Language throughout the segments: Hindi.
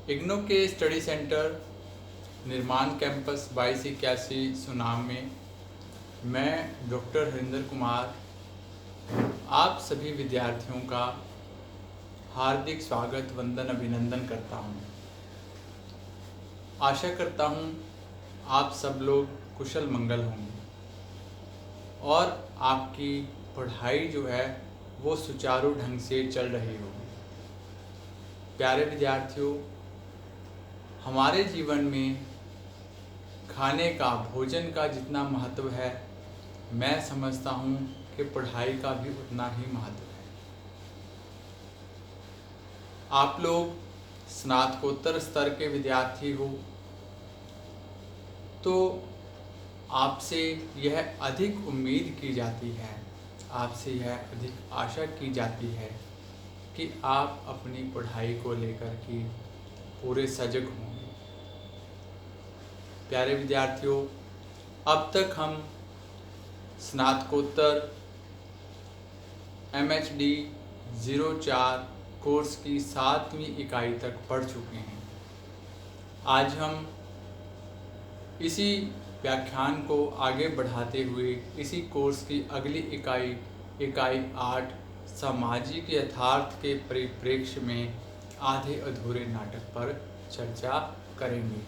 इग्नू के स्टडी सेंटर निर्माण कैंपस 2281 सुनाम में मैं डॉक्टर हरिंदर कुमार आप सभी विद्यार्थियों का हार्दिक स्वागत वंदन अभिनंदन करता हूं। आशा करता हूं आप सब लोग कुशल मंगल होंगे और आपकी पढ़ाई जो है वो सुचारू ढंग से चल रही होगी। प्यारे विद्यार्थियों, हमारे जीवन में खाने का, भोजन का जितना महत्व है, मैं समझता हूँ कि पढ़ाई का भी उतना ही महत्व है। आप लोग स्नातकोत्तर स्तर के विद्यार्थी हो तो आपसे यह अधिक उम्मीद की जाती है, आपसे यह अधिक आशा की जाती है कि आप अपनी पढ़ाई को लेकर के पूरे सजग होंगे। प्यारे विद्यार्थियों, अब तक हम स्नातकोत्तर MHD 04 कोर्स की 7वीं इकाई तक पढ़ चुके हैं। आज हम इसी व्याख्यान को आगे बढ़ाते हुए इसी कोर्स की अगली इकाई 8 सामाजिक यथार्थ के परिप्रेक्ष्य में आधे अधूरे नाटक पर चर्चा करेंगे।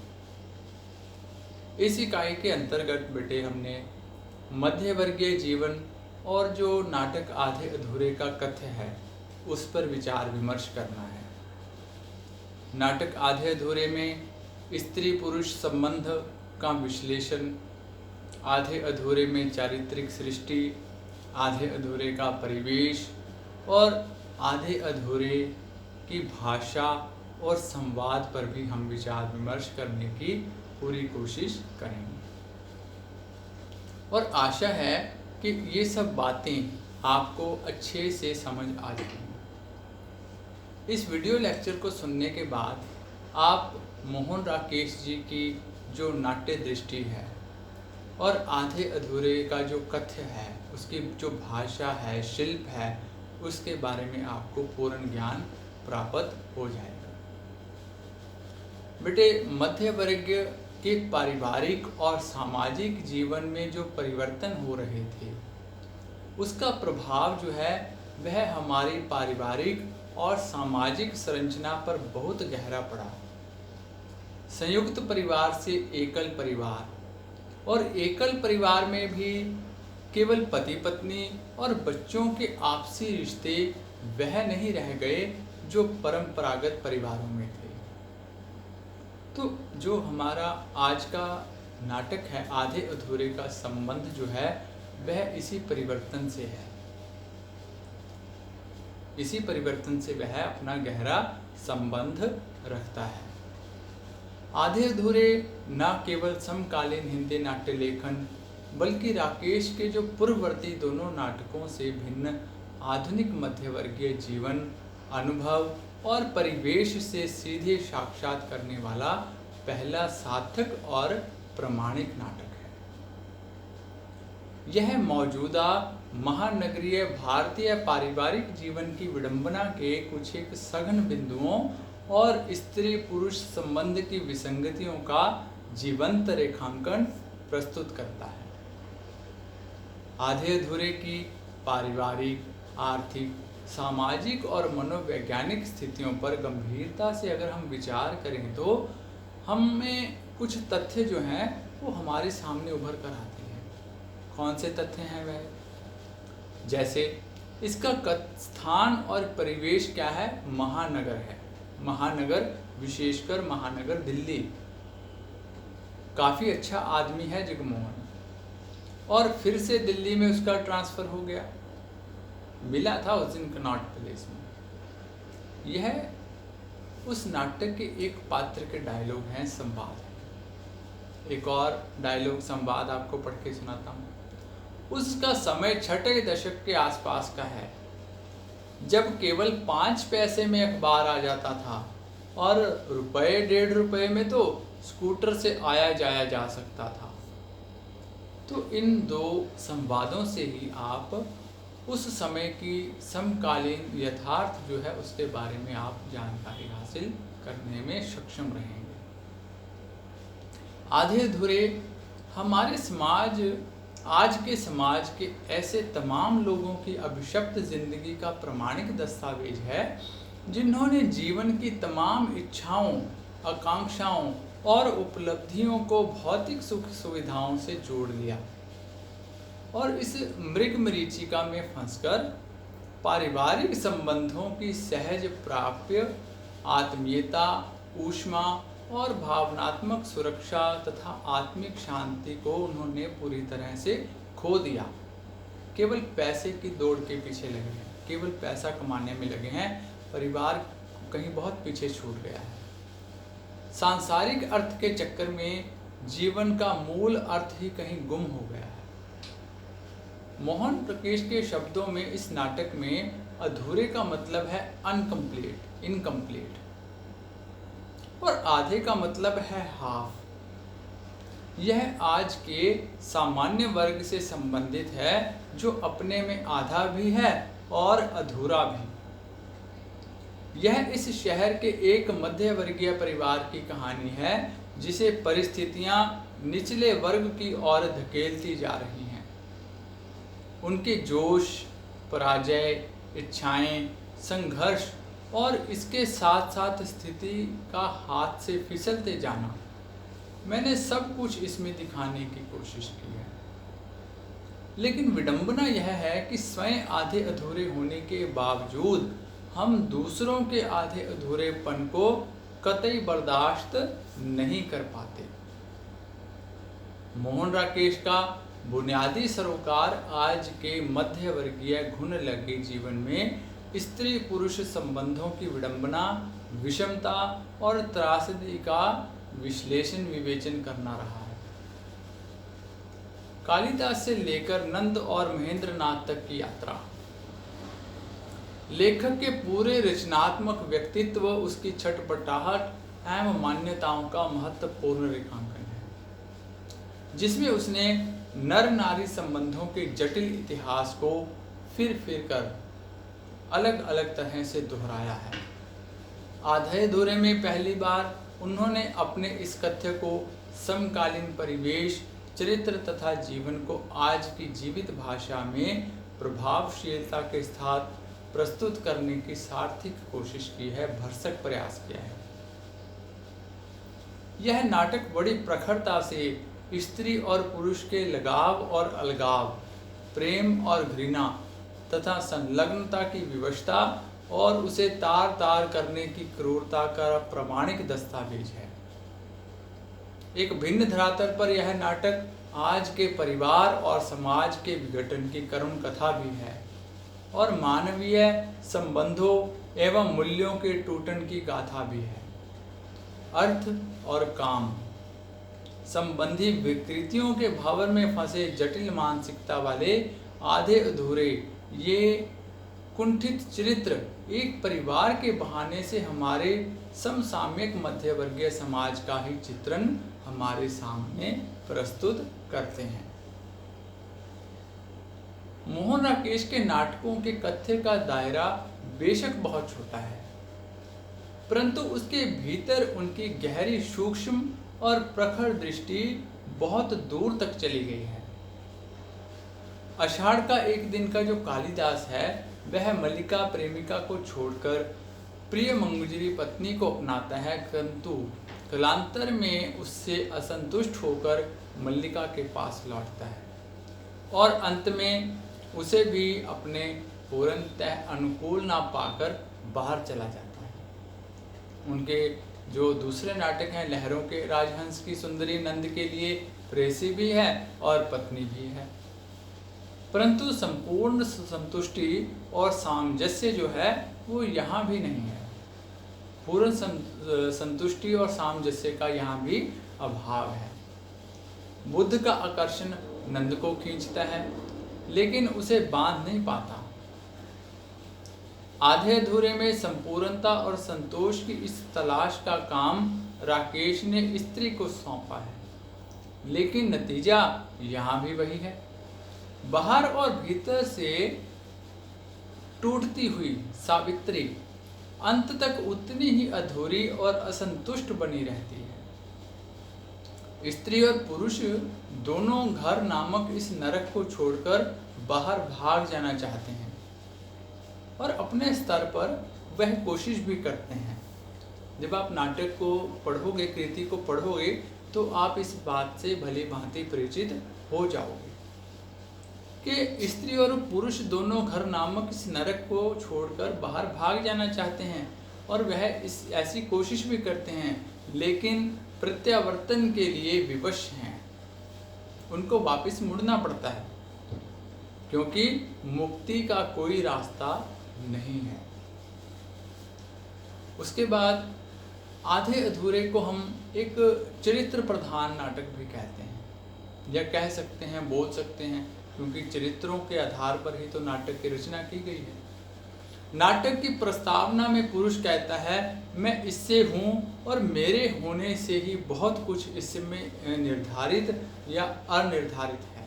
इस इकाई के अंतर्गत बेटे हमने मध्यवर्गीय जीवन और जो नाटक आधे अधूरे का कथ्य है उस पर विचार विमर्श करना है। नाटक आधे अधूरे में स्त्री पुरुष संबंध का विश्लेषण, आधे अधूरे में चारित्रिक सृष्टि, आधे अधूरे का परिवेश और आधे अधूरे की भाषा और संवाद पर भी हम विचार विमर्श करने की पूरी कोशिश करेंगे। और आशा है कि ये सब बातें आपको अच्छे से समझ आ जाएंगी। इस वीडियो लेक्चर को सुनने के बाद आप मोहन राकेश जी की जो नाट्य दृष्टि है और आधे अधूरे का जो कथ्य है, उसकी जो भाषा है, शिल्प है, उसके बारे में आपको पूर्ण ज्ञान प्राप्त हो जाएगा। बेटे, मध्य वर्ग के पारिवारिक और सामाजिक जीवन में जो परिवर्तन हो रहे थे उसका प्रभाव जो है वह हमारी पारिवारिक और सामाजिक संरचना पर बहुत गहरा पड़ा। संयुक्त परिवार से एकल परिवार और एकल परिवार में भी केवल पति पत्नी और बच्चों के आपसी रिश्ते वह नहीं रह गए जो परंपरागत परिवारों में थे। तो जो हमारा आज का नाटक है आधे अधूरे का संबंध जो है वह इसी परिवर्तन से है, इसी परिवर्तन से वह अपना गहरा संबंध रखता है। आधे अधूरे न केवल समकालीन हिंदी नाट्य लेखन बल्कि राकेश के जो पूर्ववर्ती दोनों नाटकों से भिन्न आधुनिक मध्यवर्गीय जीवन, अनुभव और परिवेश से सीधे साक्षात करने वाला पहला सार्थक और प्रमाणिक नाटक है। यह मौजूदा महानगरीय भारतीय पारिवारिक जीवन की विडंबना के कुछ एक सघन बिंदुओं और स्त्री पुरुष संबंध की विसंगतियों का जीवंत रेखांकन प्रस्तुत करता है। आधे अधूरे की पारिवारिक, आर्थिक, सामाजिक और मनोवैज्ञानिक स्थितियों पर गंभीरता से अगर हम विचार करें तो हमें कुछ तथ्य जो हैं वो हमारे सामने उभर कर आते हैं। कौन से तथ्य हैं वह? जैसे इसका स्थान और परिवेश क्या है? महानगर है। महानगर, विशेषकर महानगर दिल्ली। काफ़ी अच्छा आदमी है जगमोहन, और फिर से दिल्ली में उसका ट्रांसफ़र हो गया। मिला था उस दिन कनॉट पैलेस में। यह उस नाटक के एक पात्र के डायलॉग हैं, संवाद। एक और डायलॉग संवाद आपको पढ़ के सुनाता हूँ। उसका समय छठे दशक के आसपास का है, जब केवल 5 पैसे में अखबार आ जाता था और रुपए 1.5 रुपए में तो स्कूटर से आया जाया जा सकता था। तो इन दो संवादों से ही आप उस समय की समकालीन यथार्थ जो है उसके बारे में आप जानकारी हासिल करने में सक्षम रहेंगे। आधे अधूरे हमारे समाज, आज के समाज के ऐसे तमाम लोगों की अभिशप्त जिंदगी का प्रमाणिक दस्तावेज है जिन्होंने जीवन की तमाम इच्छाओं, आकांक्षाओं और उपलब्धियों को भौतिक सुख सुविधाओं से जोड़ लिया और इस मृग मरीचिका में फंसकर पारिवारिक संबंधों की सहज प्राप्य, आत्मीयता, ऊष्मा और भावनात्मक सुरक्षा तथा आत्मिक शांति को उन्होंने पूरी तरह से खो दिया। केवल पैसे की दौड़ के पीछे लगे हैं, केवल पैसा कमाने में लगे हैं, परिवार कहीं बहुत पीछे छूट गया है। सांसारिक अर्थ के चक्कर में जीवन का मूल अर्थ ही कहीं गुम हो गया है। मोहन राकेश के शब्दों में इस नाटक में अधूरे का मतलब है अनकम्प्लीट, इनकम्प्लीट, और आधे का मतलब है हाफ। यह आज के सामान्य वर्ग से संबंधित है जो अपने में आधा भी है और अधूरा भी। यह इस शहर के एक मध्य वर्गीय परिवार की कहानी है जिसे परिस्थितियां निचले वर्ग की ओर धकेलती जा रही हैं। उनके जोश, पराजय, इच्छाएं, संघर्ष और इसके साथ साथ स्थिति का हाथ से फिसलते जाना, मैंने सब कुछ इसमें दिखाने की कोशिश की है। लेकिन विडंबना यह है कि स्वयं आधे अधूरे होने के बावजूद हम दूसरों के आधे अधूरेपन को कतई बर्दाश्त नहीं कर पाते। मोहन राकेश का बुनियादी सरोकार आज के मध्य वर्गीय घुन लगे जीवन में स्त्री पुरुष संबंधों की विडंबना, विषमता और त्रासदी का विश्लेषण विवेचन करना रहा है। कालिदास से लेकर नंद और महेंद्रनाथ तक की यात्रा, लेखक के पूरे रचनात्मक व्यक्तित्व, उसकी छटपटाहट एवं मान्यताओं का महत्वपूर्ण रेखांकन है जिसमें उसने नर नारी संबंधों के जटिल इतिहास को फिर फिर कर अलग अलग तरह से दोहराया है। आधे अधूरे में पहली बार उन्होंने अपने इस कथ्य को समकालीन परिवेश, चरित्र तथा जीवन को आज की जीवित भाषा में प्रभावशीलता के साथ प्रस्तुत करने की सार्थक कोशिश की है, भरसक प्रयास किया है। यह नाटक बड़ी प्रखरता से स्त्री और पुरुष के लगाव और अलगाव, प्रेम और घृणा तथा संलग्नता की विवशता और उसे तार तार करने की क्रूरता का प्रमाणिक दस्तावेज है। एक भिन्न धरातल पर यह नाटक आज के परिवार और समाज के विघटन की करुण कथा भी है और मानवीय संबंधों एवं मूल्यों के टूटन की गाथा भी है। अर्थ और काम संबंधी विकृतियों के भंवर में फंसे जटिल मानसिकता वाले आधे अधूरे ये कुंठित चरित्र एक परिवार के बहाने से हमारे समसामयिक मध्यवर्गीय समाज का ही चित्रण हमारे सामने प्रस्तुत करते हैं। मोहन राकेश के नाटकों के कथ्य का दायरा बेशक बहुत छोटा है, परंतु उसके भीतर उनकी गहरी, सूक्ष्म और प्रखर दृष्टि बहुत दूर तक चली गई है। आषाढ़ का एक दिन का जो कालिदास है वह मल्लिका प्रेमिका को छोड़कर प्रिय मंगुजरी पत्नी को अपनाता है, किंतु कालांतर में उससे असंतुष्ट होकर मल्लिका के पास लौटता है और अंत में उसे भी अपने पूर्णतः अनुकूल ना पाकर बाहर चला जाता है। उनके जो दूसरे नाटक हैं, लहरों के राजहंस की सुंदरी नंद के लिए प्रेसी भी है और पत्नी भी है, परंतु संपूर्ण संतुष्टि और सामंजस्य जो है वो यहाँ भी नहीं है। पूर्ण संतुष्टि और सामंजस्य का यहाँ भी अभाव है। बुद्ध का आकर्षण नंद को खींचता है लेकिन उसे बांध नहीं पाता। आधे अधूरे में संपूर्णता और संतोष की इस तलाश का काम राकेश ने स्त्री को सौंपा है, लेकिन नतीजा यहाँ भी वही है। बाहर और भीतर से टूटती हुई सावित्री अंत तक उतनी ही अधूरी और असंतुष्ट बनी रहती है। स्त्री और पुरुष दोनों घर नामक इस नरक को छोड़कर बाहर भाग जाना चाहते हैं और अपने स्तर पर वह कोशिश भी करते हैं। जब आप नाटक को पढ़ोगे, कृति को पढ़ोगे, तो आप इस बात से भली भांति परिचित हो जाओगे कि स्त्री और पुरुष दोनों घर नामक इस नरक को छोड़कर बाहर भाग जाना चाहते हैं और वह ऐसी कोशिश भी करते हैं, लेकिन प्रत्यावर्तन के लिए विवश हैं। उनको वापस मुड़ना पड़ता है क्योंकि मुक्ति का कोई रास्ता नहीं है। उसके बाद आधे अधूरे को हम एक चरित्र प्रधान नाटक भी कहते हैं, या कह सकते हैं, बोल सकते हैं, क्योंकि चरित्रों के आधार पर ही तो नाटक की रचना की गई है। नाटक की प्रस्तावना में पुरुष कहता है, मैं इससे हूँ और मेरे होने से ही बहुत कुछ इसमें निर्धारित या अनिर्धारित है।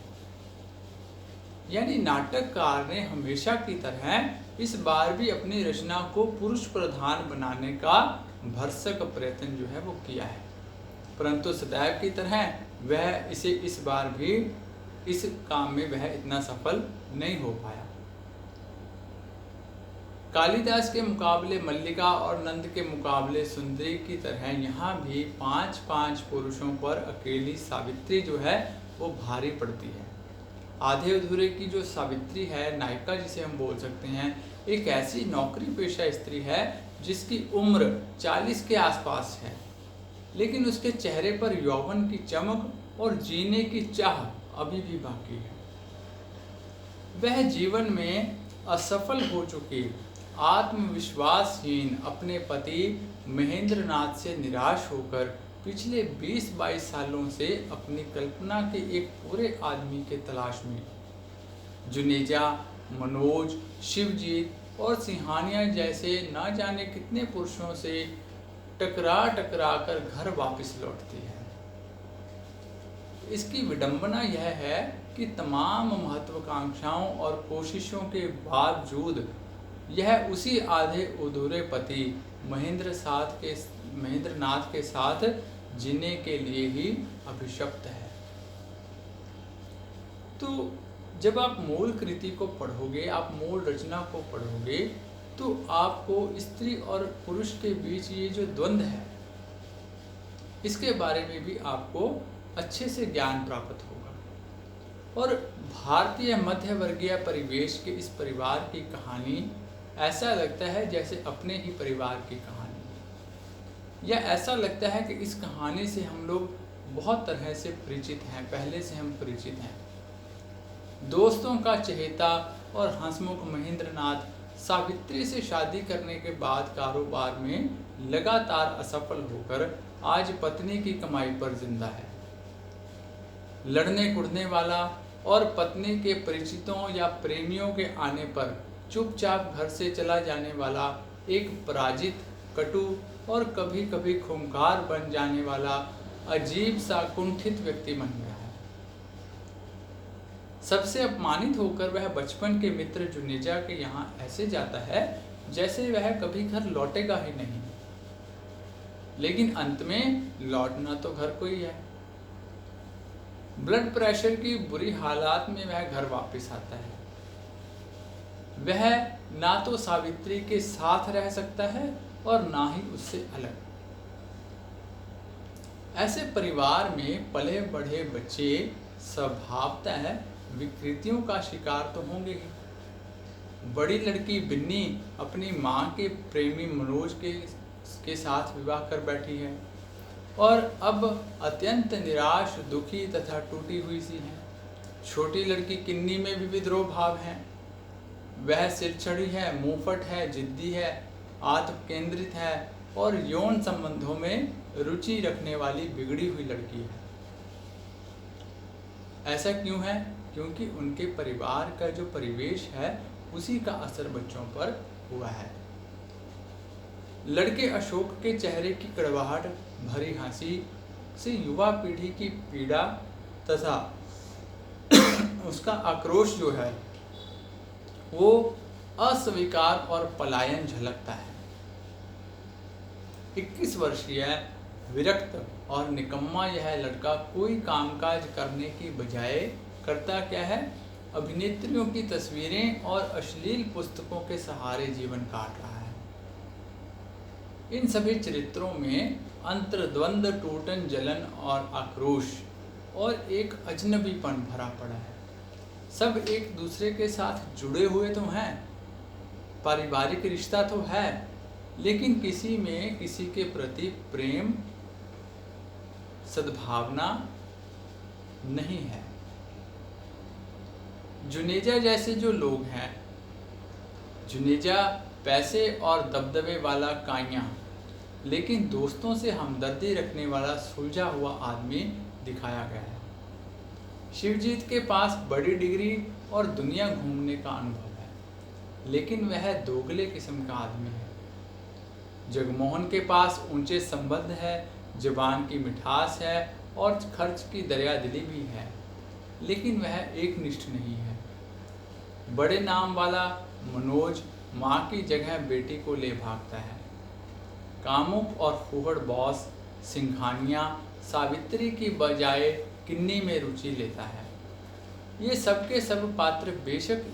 यानी नाटककार ने हमेशा की तरह इस बार भी अपनी रचना को पुरुष प्रधान बनाने का भरसक प्रयत्न जो है वो किया है, परंतु सदैव की तरह वह इसे इस बार भी इस काम में वह इतना सफल नहीं हो पाया। कालिदास के मुकाबले मल्लिका और नंद के मुकाबले सुंदरी की तरह यहाँ भी 5-5 पुरुषों पर अकेली सावित्री जो है वो भारी पड़ती है। आधे अधूरे की जो सावित्री है, नायिका जिसे हम बोल सकते हैं, एक ऐसी नौकरी पेशा स्त्री है जिसकी उम्र 40 के आसपास है, लेकिन उसके चेहरे पर यौवन की चमक और जीने की चाह अभी भी बाकी है। वह जीवन में असफल हो चुकी, आत्मविश्वासहीन अपने पति महेंद्र नाथ से निराश होकर पिछले 20-22 सालों से अपनी कल्पना के एक पूरे आदमी के तलाश में जुनेजा, मनोज, शिवजीत और सिंहानिया जैसे ना जाने कितने पुरुषों से टकरा कर घर वापस लौटती है। इसकी विडंबना यह है कि तमाम महत्वाकांक्षाओं और कोशिशों के बावजूद यह उसी आधे अधूरे पति महेंद्र नाथ के साथ जीने के लिए ही अभिशप्त है। तो जब आप मूल कृति को पढ़ोगे, आप मूल रचना को पढ़ोगे, तो आपको स्त्री और पुरुष के बीच ये जो द्वंद्व है, इसके बारे में भी आपको अच्छे से ज्ञान प्राप्त होगा। और भारतीय मध्य वर्गीय परिवेश के इस परिवार की कहानी ऐसा लगता है जैसे अपने ही परिवार की कहानी, या ऐसा लगता है कि इस कहानी से हम लोग बहुत तरह से परिचित हैं, पहले से हम परिचित हैं। दोस्तों का चहेता और हंसमुख महेंद्र नाथ सावित्री से शादी करने के बाद कारोबार में लगातार असफल होकर आज पत्नी की कमाई पर जिंदा है। लड़ने कुड़ने वाला और पत्नी के परिचितों या प्रेमियों के आने पर चुपचाप घर से चला जाने वाला एक पराजित, कटु और कभी कभी खूंखार बन जाने वाला अजीब सा कुंठित व्यक्ति बन गया है। सबसे अपमानित होकर वह बचपन के मित्र जुनेजा के यहाँ ऐसे जाता है जैसे वह कभी घर लौटेगा ही नहीं, लेकिन अंत में लौटना तो घर को ही है। ब्लड प्रेशर की बुरी हालात में वह घर वापस आता है। वह ना तो सावित्री के साथ रह सकता है और ना ही उससे अलग। ऐसे परिवार में पले बढ़े बच्चे स्वभावतः विकृतियों का शिकार तो होंगे ही। बड़ी लड़की बिन्नी अपनी माँ के प्रेमी मनोज के साथ विवाह कर बैठी है और अब अत्यंत निराश, दुखी तथा टूटी हुई सी है। छोटी लड़की किन्नी में भी विद्रोह भाव है। वह सिरछड़ी है, मुंहफट है, जिद्दी है, आत्म केंद्रित है और यौन संबंधों में रुचि रखने वाली बिगड़ी हुई लड़की है। ऐसा क्यों है? क्योंकि उनके परिवार का जो परिवेश है उसी का असर बच्चों पर हुआ है। लड़के अशोक के चेहरे की कड़वाहट भरी हंसी से युवा पीढ़ी की पीड़ा तथा उसका आक्रोश जो है वो अस्वीकार और पलायन झलकता है। 21 वर्षीय विरक्त और निकम्मा यह लड़का कोई कामकाज करने की बजाय करता क्या है, अभिनेत्रियों की तस्वीरें और अश्लील पुस्तकों के सहारे जीवन काट रहा है। इन सभी चरित्रों में अंतर्द्वंद, टूटन, जलन और आक्रोश और एक अजनबीपन भरा पड़ा है। सब एक दूसरे के साथ जुड़े हुए तो हैं, पारिवारिक रिश्ता तो है, लेकिन किसी में किसी के प्रति प्रेम, सद्भावना नहीं है। जुनेजा जैसे जो लोग हैं, जुनेजा पैसे और दबदबे वाला काइयां, लेकिन दोस्तों से हमदर्दी रखने वाला सुलझा हुआ आदमी दिखाया गया है। शिवजीत के पास बड़ी डिग्री और दुनिया घूमने का अनुभव है, लेकिन वह दोगले किस्म का आदमी है। जगमोहन के पास ऊंचे संबंध है, जुबान की मिठास है और खर्च की दरियादिली भी है, लेकिन वह एकनिष्ठ नहीं है। बड़े नाम वाला मनोज माँ की जगह बेटी को ले भागता है। कामुक और फूहड़ बॉस सिंघानिया सावित्री की बजाय किन्नी में रुचि लेता है। ये सबके सब पात्र बेशक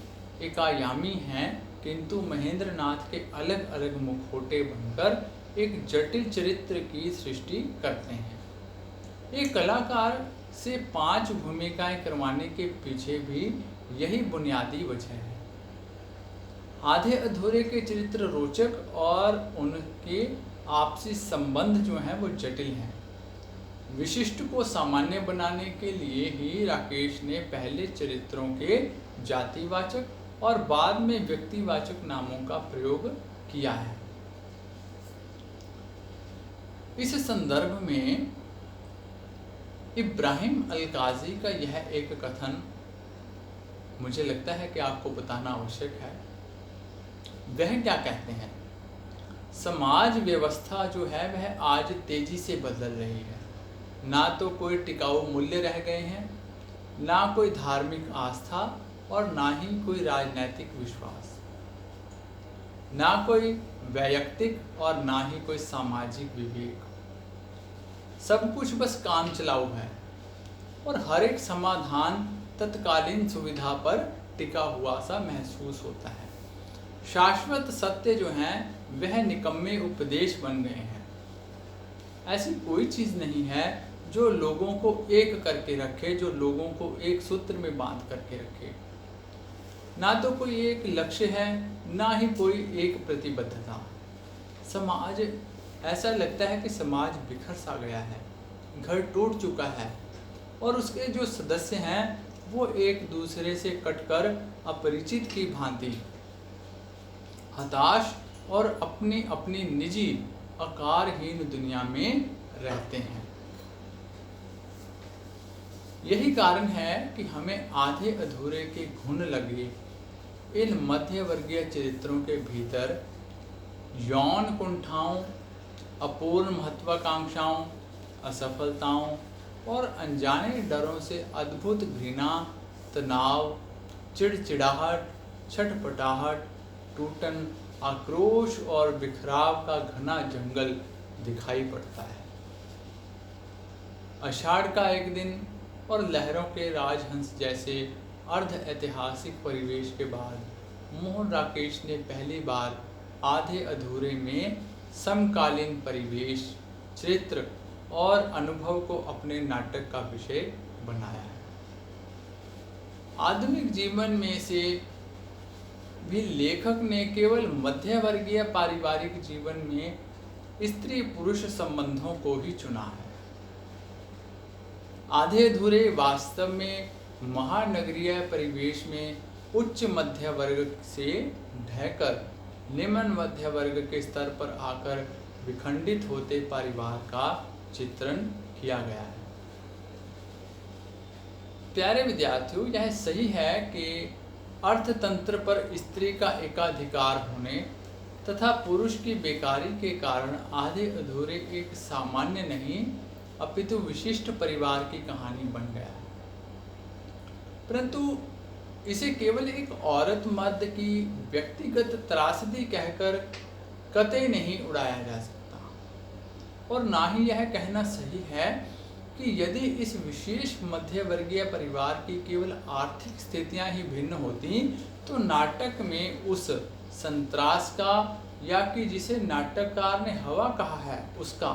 एकायामी हैं, किंतु महेंद्र नाथ के अलग अलग मुखौटे बनकर एक जटिल चरित्र की सृष्टि करते हैं। एक कलाकार से 5 भूमिकाएं करवाने के पीछे भी यही बुनियादी वजह है। आधे अधूरे के चरित्र रोचक और उनके आपसी संबंध जो हैं वो जटिल हैं। विशिष्ट को सामान्य बनाने के लिए ही राकेश ने पहले चरित्रों के जातिवाचक और बाद में व्यक्तिवाचक नामों का प्रयोग किया है। इस संदर्भ में इब्राहिम अल-काजी का यह एक कथन मुझे लगता है कि आपको बताना आवश्यक है। वह क्या कहते हैं, समाज व्यवस्था जो है वह आज तेजी से बदल रही है। ना तो कोई टिकाऊ मूल्य रह गए हैं, ना कोई धार्मिक आस्था और ना ही कोई राजनैतिक विश्वास, ना कोई वैयक्तिक और ना ही कोई सामाजिक विवेक। सब कुछ बस काम चलाऊ है और हर एक समाधान तत्कालीन सुविधा पर टिका हुआ सा महसूस होता है। शाश्वत सत्य जो हैं वह निकम्मे उपदेश बन गए हैं। ऐसी कोई चीज़ नहीं है जो लोगों को एक करके रखे, जो लोगों को एक सूत्र में बांध करके रखे। ना तो कोई एक लक्ष्य है, ना ही कोई एक प्रतिबद्धता। समाज, ऐसा लगता है कि समाज बिखर सा गया है, घर टूट चुका है और उसके जो सदस्य हैं वो एक दूसरे से कटकर अपरिचित की भांति हताश और अपनी अपनी निजी आकारहीन दुनिया में रहते हैं। यही कारण है कि हमें आधे अधूरे के घुन लगे इन मध्यवर्गीय चरित्रों के भीतर यौन कुंठाओं, अपूर्ण महत्वाकांक्षाओं, असफलताओं और अनजाने डरों से अद्भुत घृणा, तनाव, चिड़चिड़ाहट, छटपटाहट, टूटन, आक्रोश और बिखराव का घना जंगल दिखाई पड़ता है। आषाढ़ का एक दिन और लहरों के राजहंस जैसे अर्ध ऐतिहासिक परिवेश के बाद मोहन राकेश ने पहली बार आधे अधूरे में समकालीन परिवेश, चरित्र और अनुभव को अपने नाटक का विषय बनाया है। आधुनिक जीवन में से भी लेखक ने केवल मध्यवर्गीय पारिवारिक जीवन में स्त्री पुरुष संबंधों को ही चुना है। आधे अधूरे वास्तव में महानगरीय परिवेश में उच्च मध्य वर्ग से ढहकर निम्न मध्य वर्ग के स्तर पर आकर विखंडित होते परिवार का चित्रण किया गया है। प्यारे विद्यार्थियों, यह सही है कि अर्थतंत्र पर स्त्री का एकाधिकार होने तथा पुरुष की बेकारी के कारण आधे अधूरे एक सामान्य नहीं अपितु विशिष्ट परिवार की कहानी बन गया है। परंतु इसे केवल एक औरत मर्द की व्यक्तिगत त्रासदी कहकर कतई नहीं उड़ाया जा सकता, और ना ही यह कहना सही है कि यदि इस विशेष मध्यवर्गीय परिवार की केवल आर्थिक स्थितियां ही भिन्न होती तो नाटक में उस संतरास का, या कि जिसे नाटककार ने हवा कहा है, उसका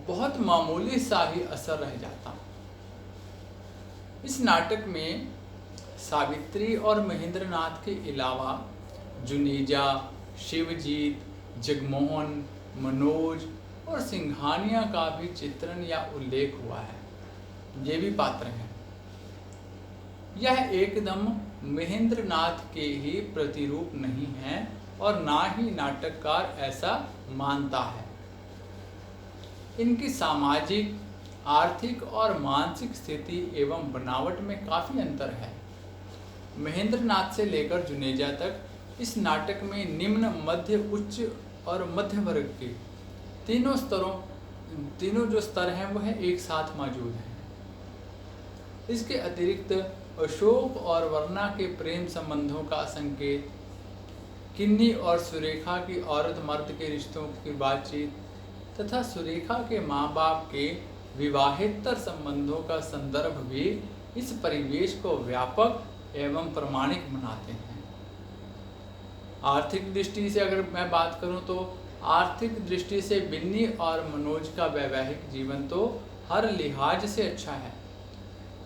बहुत मामूली सा ही असर रह जाता। इस नाटक में सावित्री और महेंद्रनाथ के अलावा जुनेजा, शिवजीत, जगमोहन, मनोज और सिंघानिया का भी चित्रण या उल्लेख हुआ है। ये भी पात्र हैं। यह एकदम महेंद्रनाथ के ही प्रतिरूप नहीं है और ना ही नाटककार ऐसा मानता है। इनकी सामाजिक, आर्थिक और मानसिक स्थिति एवं बनावट में काफ़ी अंतर है। महेंद्रनाथ से लेकर जुनेजा तक इस नाटक में निम्न, मध्य, उच्च और मध्य वर्ग के तीनों जो स्तर हैं वह एक साथ मौजूद हैं। इसके अतिरिक्त अशोक और वर्णा के प्रेम संबंधों का संकेत, किन्नी और सुरेखा की औरत मर्द के रिश्तों की बातचीत तथा सुरेखा के माँ बाप के विवाहेतर संबंधों का संदर्भ भी इस परिवेश को व्यापक एवं प्रमाणिक बनाते हैं। आर्थिक दृष्टि से अगर मैं बात करूं तो आर्थिक दृष्टि से बिन्नी और मनोज का वैवाहिक जीवन तो हर लिहाज से अच्छा है।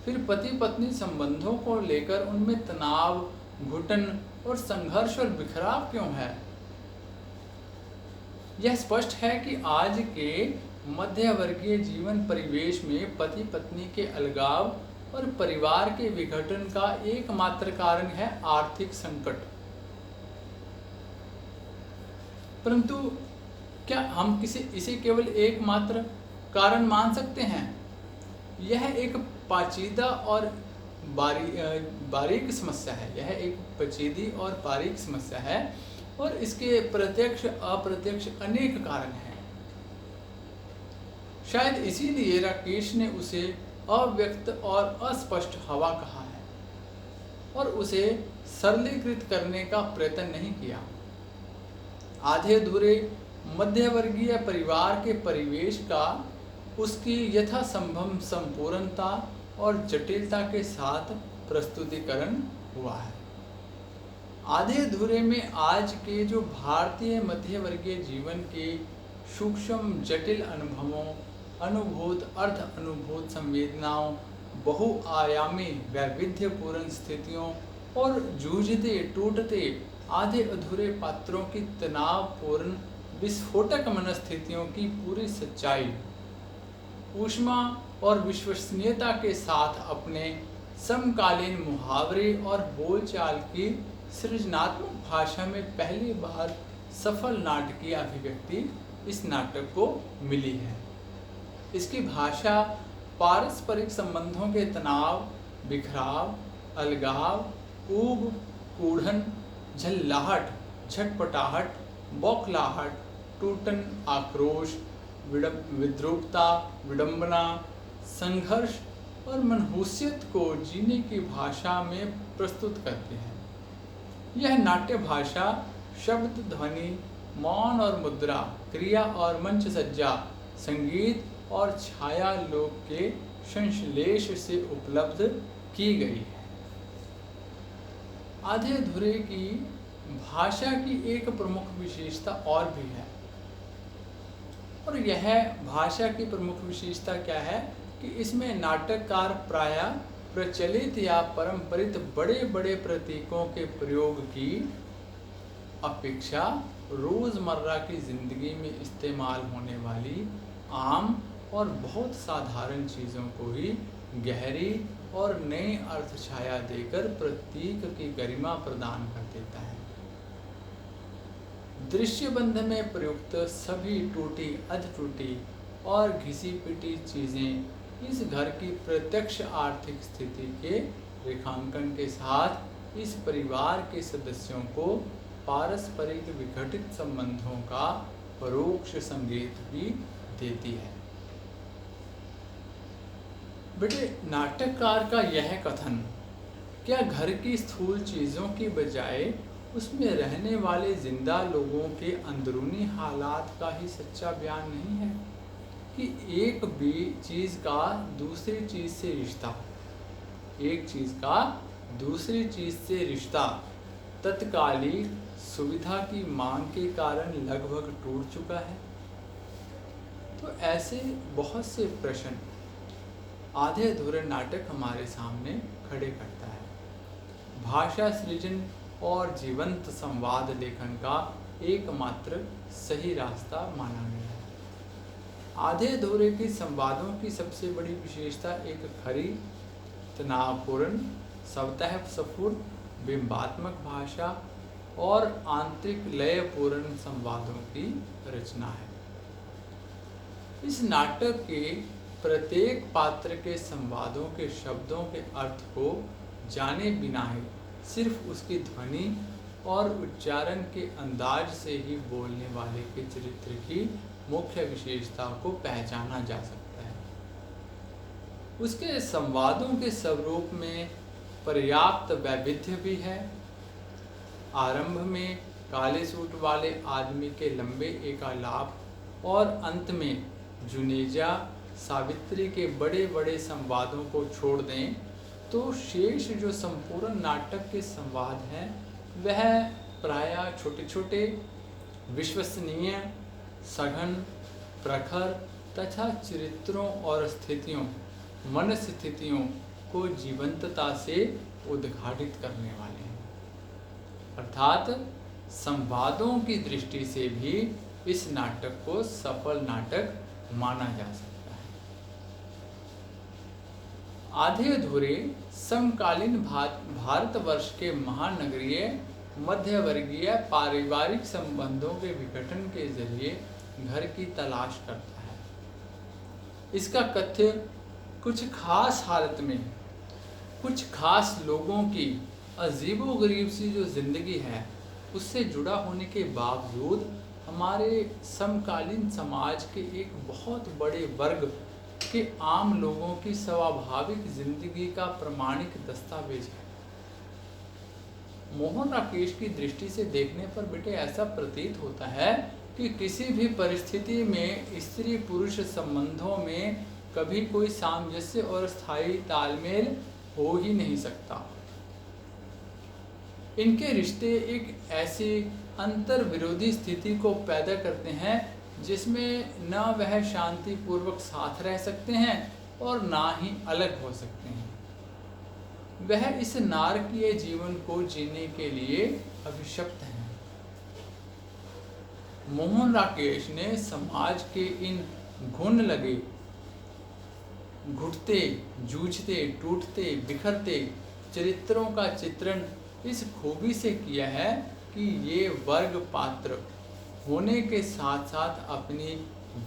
फिर पति पत्नी संबंधों को लेकर उनमें तनाव, घुटन और संघर्ष और बिखराव क्यों है? यह स्पष्ट है कि आज के मध्यवर्गीय जीवन परिवेश में पति पत्नी के अलगाव और परिवार के विघटन का एकमात्र कारण है आर्थिक संकट। परंतु क्या हम इसे केवल एकमात्र कारण मान सकते हैं? यह एक पेचीदा और बारीक समस्या है। यह एक पेचीदी और बारीक समस्या है और इसके प्रत्यक्ष अप्रत्यक्ष अनेक कारण हैं। शायद इसीलिए राकेश ने उसे अव्यक्त और अस्पष्ट हवा कहा है और उसे सरलीकृत करने का प्रयत्न नहीं किया। आधे अधूरे मध्यवर्गीय परिवार के परिवेश का उसकी यथासंभव संपूर्णता और जटिलता के साथ प्रस्तुतिकरण हुआ है। आधे अधूरे में आज के जो भारतीय मध्यवर्गीय जीवन के सूक्ष्म जटिल अनुभवों, अनुभूत, अर्ध अनुभूत संवेदनाओं, बहुआयामी वैविध्यपूर्ण स्थितियों और जूझते टूटते आधे अधूरे पात्रों की तनावपूर्ण विस्फोटक मनस्थितियों की पूरी सच्चाई, ऊष्मा और विश्वसनीयता के साथ अपने समकालीन मुहावरे और बोलचाल की सृजनात्मक भाषा में पहली बार सफल नाटकीय अभिव्यक्ति इस नाटक को मिली है। इसकी भाषा पारस्परिक संबंधों के तनाव, बिखराव, अलगाव, ऊब, कूढ़न, झल्लाहट, झटपटाहट, बौखलाहट, टूटन, आक्रोश, विद्रूपता, विडंबना, संघर्ष और मनहूसियत को जीने की भाषा में प्रस्तुत करते हैं। यह नाट्य भाषा शब्द, ध्वनि, मौन और मुद्रा, क्रिया और मंच सज्जा, संगीत और छाया लोक के संश्लेष से उपलब्ध की गई है। आधे अधूरे की भाषा की एक प्रमुख विशेषता और भी है, और यह भाषा की प्रमुख विशेषता क्या है कि इसमें नाटककार प्रायः प्रचलित या परंपरित बड़े बड़े प्रतीकों के प्रयोग की अपेक्षा रोज़मर्रा की ज़िंदगी में इस्तेमाल होने वाली आम और बहुत साधारण चीज़ों को ही गहरी और नई अर्थ छाया देकर प्रतीक की गरिमा प्रदान कर देता है। दृश्यबंध में प्रयुक्त सभी टूटी, अधटूटी और घिसी पिटी चीज़ें इस घर की प्रत्यक्ष आर्थिक स्थिति के रेखांकन के साथ इस परिवार के सदस्यों को पारस्परिक विघटित संबंधों का परोक्ष संकेत भी देती है। बेटे, नाटककार का यह कथन क्या घर की स्थूल चीज़ों की बजाय उसमें रहने वाले जिंदा लोगों के अंदरूनी हालात का ही सच्चा बयान नहीं है कि एक भी चीज़ का दूसरी चीज़ से रिश्ता, एक चीज़ का दूसरी चीज़ से रिश्ता तत्कालिक सुविधा की मांग के कारण लगभग टूट चुका है। तो ऐसे बहुत से प्रश्न आधे अधूरे नाटक हमारे सामने खड़े करता है। भाषा सृजन और जीवंत संवाद लेखन का एकमात्र सही रास्ता माना गया है। आधे अधूरे के संवादों की सबसे बड़ी विशेषता एक खरी, तनावपूर्ण, स्वतःस्फूर्त, बिंबात्मक भाषा और आंतरिक लयपूर्ण संवादों की रचना है। इस नाटक के प्रत्येक पात्र के संवादों के शब्दों के अर्थ को जाने बिना ही सिर्फ उसकी ध्वनि और उच्चारण के अंदाज से ही बोलने वाले के चरित्र की मुख्य विशेषता को पहचाना जा सकता है। उसके संवादों के स्वरूप में पर्याप्त वैविध्य भी है। आरंभ में काले सूट वाले आदमी के लंबे एकालाप और अंत में जुनेजा सावित्री के बड़े बड़े संवादों को छोड़ दें तो शेष जो संपूर्ण नाटक के संवाद हैं वह प्रायः छोटे छोटे, विश्वसनीय, सघन, प्रखर तथा चरित्रों और स्थितियों, मनस्थितियों को जीवंतता से उद्घाटित करने वाले हैं। अर्थात संवादों की दृष्टि से भी इस नाटक को सफल नाटक माना जा सकता है। आधे अधूरे समकालीन भारतवर्ष के महानगरीय मध्यवर्गीय पारिवारिक संबंधों के विघटन के जरिए घर की तलाश करता है। इसका कथ्य कुछ खास हालत में कुछ खास लोगों की अजीबोगरीब सी जो जिंदगी है उससे जुड़ा होने के बावजूद हमारे समकालीन समाज के एक बहुत बड़े वर्ग के आम लोगों की स्वाभाविक जिंदगी का प्रमाणिक दस्तावेज है। मोहन राकेश की दृष्टि से देखने पर बेटे ऐसा प्रतीत होता है कि किसी भी परिस्थिति में स्त्री पुरुष संबंधों में कभी कोई सामंजस्य और स्थायी तालमेल हो ही नहीं सकता। इनके रिश्ते एक ऐसी अंतर विरोधी स्थिति को पैदा करते हैं जिसमें न वह शांतिपूर्वक साथ रह सकते हैं और ना ही अलग हो सकते हैं। वह इस नारकीय जीवन को जीने के लिए अभिशप्त हैं। मोहन राकेश ने समाज के इन घुन लगे, घुटते, जूझते, टूटते, बिखरते चरित्रों का चित्रण इस खूबी से किया है कि ये वर्ग पात्र होने के साथ साथ अपनी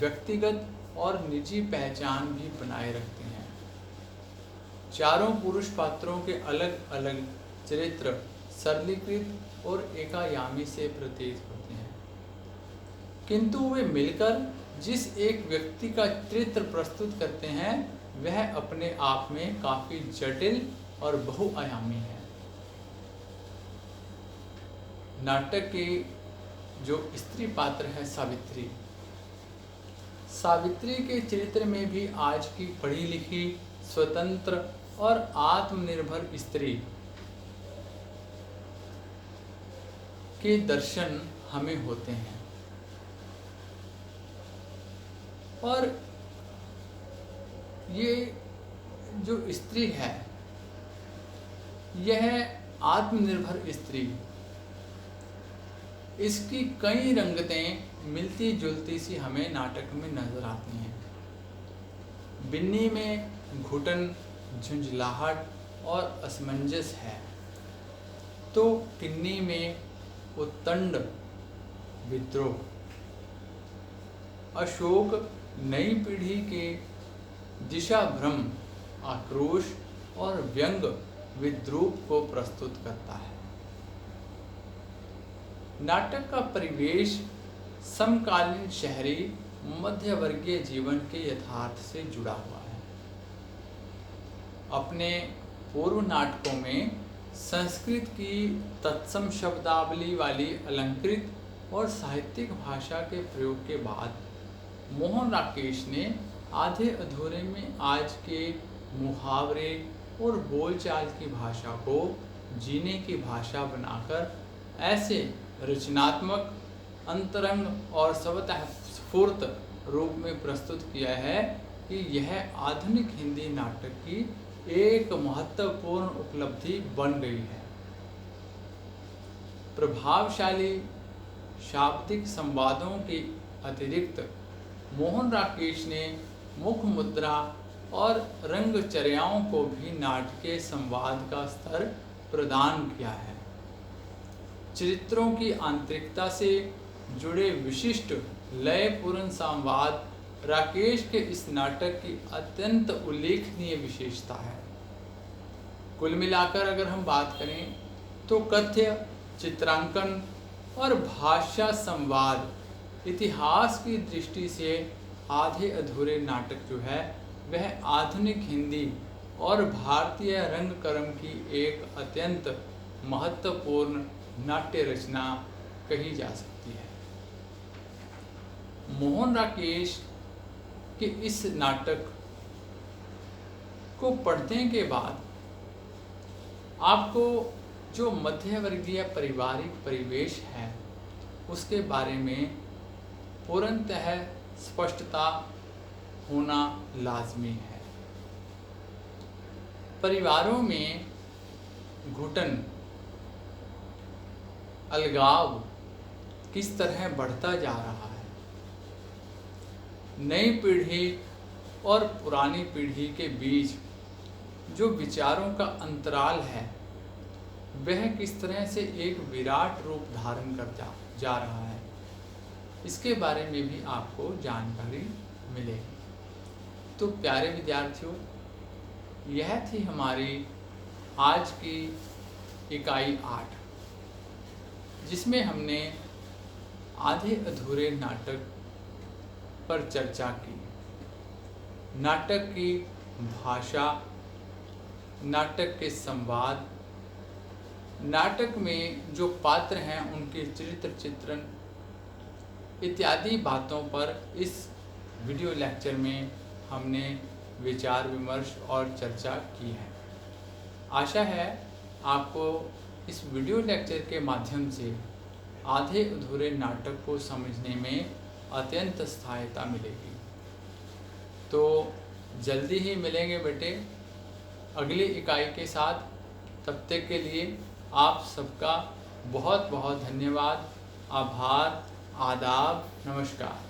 व्यक्तिगत और निजी पहचान भी बनाए रखते हैं। चारों पुरुष पात्रों के अलग अलग चरित्र सरलीकृत और एकायामी से प्रतीत होते हैं, किंतु वे मिलकर जिस एक व्यक्ति का चरित्र प्रस्तुत करते हैं वह अपने आप में काफी जटिल और बहुआयामी है। नाटक के जो स्त्री पात्र है सावित्री, सावित्री के चरित्र में भी आज की पढ़ी लिखी, स्वतंत्र और आत्मनिर्भर स्त्री के दर्शन हमें होते हैं। और ये जो स्त्री है यह आत्मनिर्भर स्त्री, इसकी कई रंगतें मिलती जुलती सी हमें नाटक में नजर आती हैं। बिन्नी में घुटन, झुंझलाहट और असमंजस है, तो किन्नी में उत्तंड, विद्रोह। अशोक नई पीढ़ी के दिशा भ्रम, आक्रोश और व्यंग विद्रूप को प्रस्तुत करता है। नाटक का परिवेश समकालीन शहरी मध्यवर्गीय जीवन के यथार्थ से जुड़ा हुआ है। अपने पूर्व नाटकों में संस्कृत की तत्सम शब्दावली वाली अलंकृत और साहित्यिक भाषा के प्रयोग के बाद मोहन राकेश ने आधे अधूरे में आज के मुहावरे और बोलचाल की भाषा को जीने की भाषा बनाकर ऐसे रचनात्मक, अंतरंग और स्वतः स्फूर्त रूप में प्रस्तुत किया है कि यह आधुनिक हिंदी नाटक की एक महत्वपूर्ण उपलब्धि बन गई है। प्रभावशाली शाब्दिक संवादों के अतिरिक्त मोहन राकेश ने मुख मुद्रा और रंगचर्याओं को भी नाटकीय संवाद का स्तर प्रदान किया है। चरित्रों की आंतरिकता से जुड़े विशिष्ट लयपूर्ण संवाद राकेश के इस नाटक की अत्यंत उल्लेखनीय विशेषता है। कुल मिलाकर अगर हम बात करें तो कथ्य, चित्रांकन और भाषा संवाद इतिहास की दृष्टि से आधे अधूरे नाटक जो है वह आधुनिक हिंदी और भारतीय रंगकर्म की एक अत्यंत महत्वपूर्ण नाट्य रचना कही जा सकती है। मोहन राकेश के इस नाटक को पढ़ने के बाद आपको जो मध्यवर्गीय पारिवारिक परिवेश है उसके बारे में पूर्णतः स्पष्टता होना लाजमी है। परिवारों में घुटन, अलगाव किस तरह बढ़ता जा रहा है, नई पीढ़ी और पुरानी पीढ़ी के बीच जो विचारों का अंतराल है वह किस तरह से एक विराट रूप धारण कर जा रहा है, इसके बारे में भी आपको जानकारी मिलेगी। तो प्यारे विद्यार्थियों, यह थी हमारी आज की इकाई 8, जिसमें हमने आधे अधूरे नाटक पर चर्चा की। नाटक की भाषा, नाटक के संवाद, नाटक में जो पात्र हैं उनके चरित्र चित्रण इत्यादि बातों पर इस वीडियो लेक्चर में हमने विचार विमर्श और चर्चा की है। आशा है आपको इस वीडियो लेक्चर के माध्यम से आधे अधूरे नाटक को समझने में अत्यंत सहायता मिलेगी। तो जल्दी ही मिलेंगे बेटे अगली इकाई के साथ। तब तक के लिए आप सबका बहुत बहुत धन्यवाद, आभार, आदाब, नमस्कार।